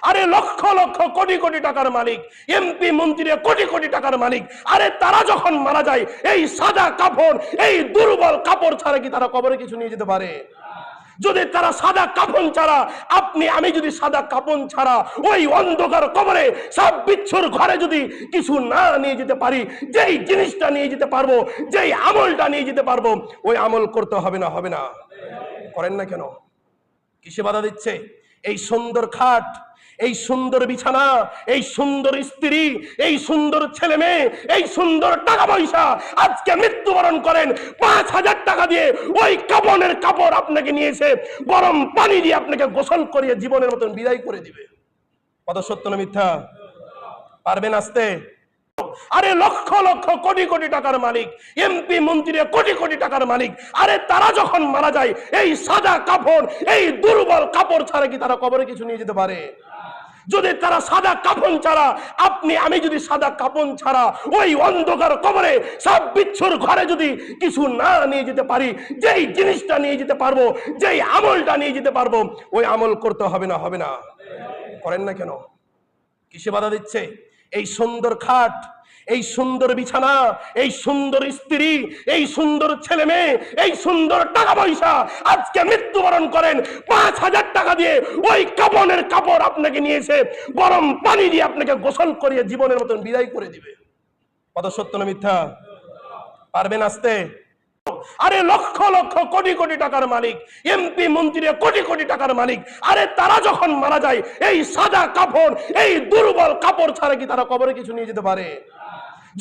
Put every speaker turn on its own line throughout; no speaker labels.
আরে লক্ষ লক্ষ কোটি কোটি টাকার মালিক, এমপি মন্ত্রী কোটি কোটি টাকার মালিক, আরে তারা যখন মারা যায় এই সাদা কাপড়, এই দুর্বল কাপড় ছাড়া কি তারা কবরে কিছু নিয়ে যেতে পারে? যদি তারা সাদা কাফন ছাড়া, আপনি আমি যদি সাদা কাফন ছাড়া ওই অন্ধকার কবরে সব বিচ্ছুর ঘরে যদি কিছু না নিয়ে যেতে পারি, যেই জিনিসটা নিয়ে যেতে পারবো, যেই আমলটা নিয়ে যেতে পারবো, ওই আমল করতে হবে না? হবে না? করেন না কেন? কিসে বাধা দিচ্ছে? এই সুন্দর খাট, এই সুন্দর বিছানা, এই সুন্দর স্ত্রী, এই সুন্দর ছেলে মেয়ে, এই সুন্দর টাকা পয়সা আজকে মৃত্যুবরণ করেন ৫,০০০ টাকা দিয়ে ওই কাফনের কাপড় আপনাকে নিয়েছে গরম পানি দিয়ে আপনাকে গোসল করিয়ে জীবনের মতন বিদায় করে দিবে। কথা সত্য না মিথ্যা? পারবেন আসতে? আরে লক্ষ লক্ষ কোটি কোটি টাকার মালিক, এমপি মন্ত্রী কোটি কোটি টাকার মালিক, আরে তারা যখন মারা যায় এই সাদা কাপড়, এই দুর্বল কাপড় ছাড়া কি তারা কবরে কিছু নিয়ে যেতে পারে? যদি তারা সাদা কাফন ছাড়া, আপনি আমি যদি সাদা কাফন ছাড়া ওই অন্ধকার কবরে সব বিচ্ছুর ঘরে যদি কিছু না নিয়ে যেতে পারি, যেই জিনিসটা নিয়ে যেতে পারবো, যেই আমলটা নিয়ে যেতে পারবো, ওই আমল করতে হবে না? হবে না? করেন না কেন? কিসে বাধা দিচ্ছে? এই সুন্দর খাট, এই সুন্দর বিছানা, এই সুন্দর স্ত্রী, এই সুন্দর ছেলে মেয়ে, এই সুন্দর টাকা পয়সা আজকে মৃত্যুবরণ করেন ৫,০০০ টাকা দিয়ে ওই কাফনের কাপড় আপনাকে নিয়েছে গরম পানি দিয়ে আপনাকে গোসল করিয়ে জীবনের মতন বিদায় করে দিবে। কথা সত্য না মিথ্যা? পারবেন আসতে? আরে লক্ষ লক্ষ কোটি কোটি টাকার মালিক, এমপি মন্ত্রী কোটি কোটি টাকার মালিক, আরে তারা যখন মারা যায় এই সাদা কাপড়, এই দুর্বল কাপড় ছাড়া কি তারা কবরে কিছু নিয়ে যেতে পারে?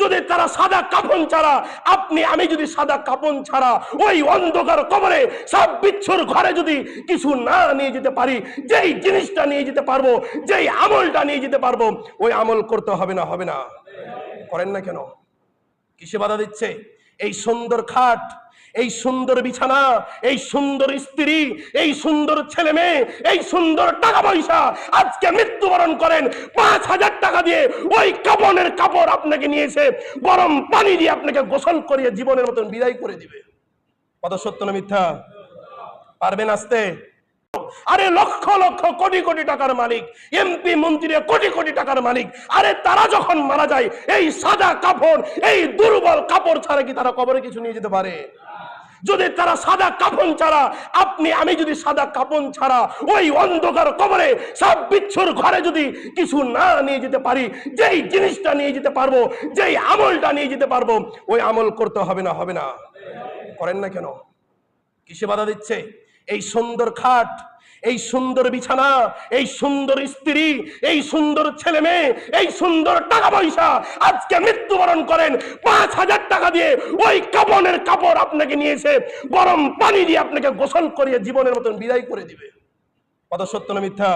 যদি তারা সাদা কাফন ছাড়া, আপনি আমি যদি সাদা কাফন ছাড়া ওই অন্ধকার কবরে সব বিচ্ছুর ঘরে যদি কিছু না নিয়ে যেতে পারি, যেই জিনিসটা নিয়ে যেতে পারবো, যেই আমলটা নিয়ে যেতে পারবো, ওই আমল করতে হবে না? হবে না? করেন না কেন? কিসে বাধা দিচ্ছে? এই সুন্দর খাট, এই সুন্দর বিছানা, এই সুন্দর স্ত্রী, এই সুন্দর ছেলে মেয়ে, এই সুন্দর টাকা পয়সা আজকে মৃত্যুবরণ করেন ৫,০০০ টাকা দিয়ে ওই কাফনের কাপড় আপনাকে নিয়েছে গরম পানি দিয়ে আপনাকে গোসল করিয়ে জীবনের মতন বিদায় করে দিবে। কথা সত্য না মিথ্যা? পারবেন আসতে? আরে লক্ষ লক্ষ কোটি কোটি টাকার মালিক, এমপি মন্ত্রী কোটি কোটি টাকার মালিক, আরে তারা যখন মারা যায় এই সাদা কাফন, এই দুর্বল কাপড় ছাড়া কি তারা কবরে কিছু নিয়ে যেতে পারে? যদি তারা সাদা কাফন ছাড়া, আপনি আমি যদি সাদা কাফন ছাড়া ওই অন্ধকার কবরে সব বিচ্ছুর ঘরে যদি কিছু না নিয়ে যেতে পারি, যেই জিনিসটা নিয়ে যেতে পারবো, যেই আমলটা নিয়ে যেতে পারবো, ওই আমল করতে হবে না? হবে না? করেন না কেন? কিসে বাধা দিচ্ছে? এই সুন্দর খাট, এই সুন্দর স্ত্রী, এই সুন্দর ছেলে মেয়ে, এই সুন্দর টাকা পয়সা আজকে মৃত্যুবরণ করেন ৫,০০০ টাকা দিয়ে ওই কাফনের কাপড় আপনাকে নিয়েছে গরম পানি দিয়ে আপনাকে গোসল করিয়ে জীবনের মতন বিদায় করে দিবে। কথা সত্য না মিথ্যা? আরে লক্ষ লক্ষ কোটি কোটি টাকার মালিক, এমপি মন্ত্রী কোটি কোটি টাকার মালিক, আরে তারা যখন মারা যায় এই সাদা কাফন, এই দুর্বল কাপড় ছাড়া কি তারা কবরে কিছু নিয়ে যেতে পারে? যদি তারা সাদা কাফন ছাড়া, আপনি আমি যদি সাদা কাফন ছাড়া ওই অন্ধকার কবরে সব বিচ্ছুর ঘরে যদি কিছু না নিয়ে যেতে পারি, যেই জিনিসটা নিয়ে যেতে পারবো, যেই আমলটা নিয়ে যেতে পারবো, ওই আমল করতে হবে না? হবে না? করেন না কেন? কিসে বাধা দিচ্ছে? এই সুন্দর খাট, এই সুন্দর বিছানা, এই সুন্দর স্ত্রী, এই সুন্দর ছেলে মেয়ে, এই সুন্দর টাকা পয়সা আজকে মৃত্যুবরণ করেন ৫,০০০ টাকা দিয়ে ওই কাফনের কাপড় আপনাকে নিয়েছে গরম পানি দিয়ে আপনাকে গোসল করিয়ে জীবনের মতন বিদায় করে দিবে। কথা সত্য না মিথ্যা?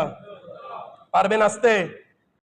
পারবেন আসতে?